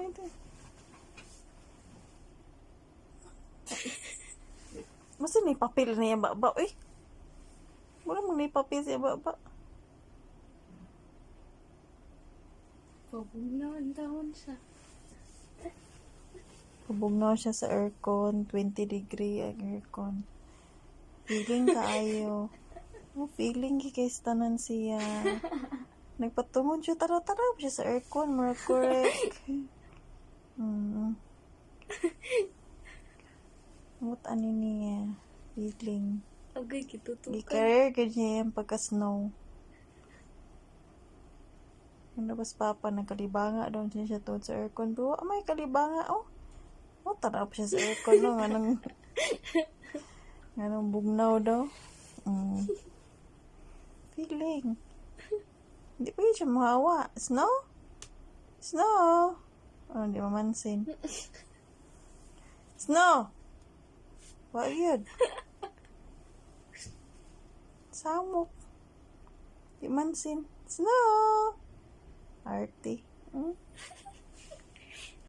ito. Masa ni papel na yung baba, eh. Wala mo na papel sa baba. Pabugnaon taon siya. Pabugnaw siya sa aircon, 20 degree ang aircon. Feeling kaayo. Feeling kay tanan siya. Nagpatungod siya, tara-tara siya sa aircon, mura correct. What ani niya? Feeling. Agay, kitutukan. Gi-career ka niya yung pagka-snow. Yung labas papa, nagkalibanga daw siya tuwad sa aircon. Pero may kalibanga, oh. Oh, tarap siya sa aircon, no? Ganong bugnaw daw. Feeling. Hindi pa yun siya mahawa. Snow? Snow! Oh, hindi mamansin. Snow! What yun? Samok. Di mansin. Snow! Arty.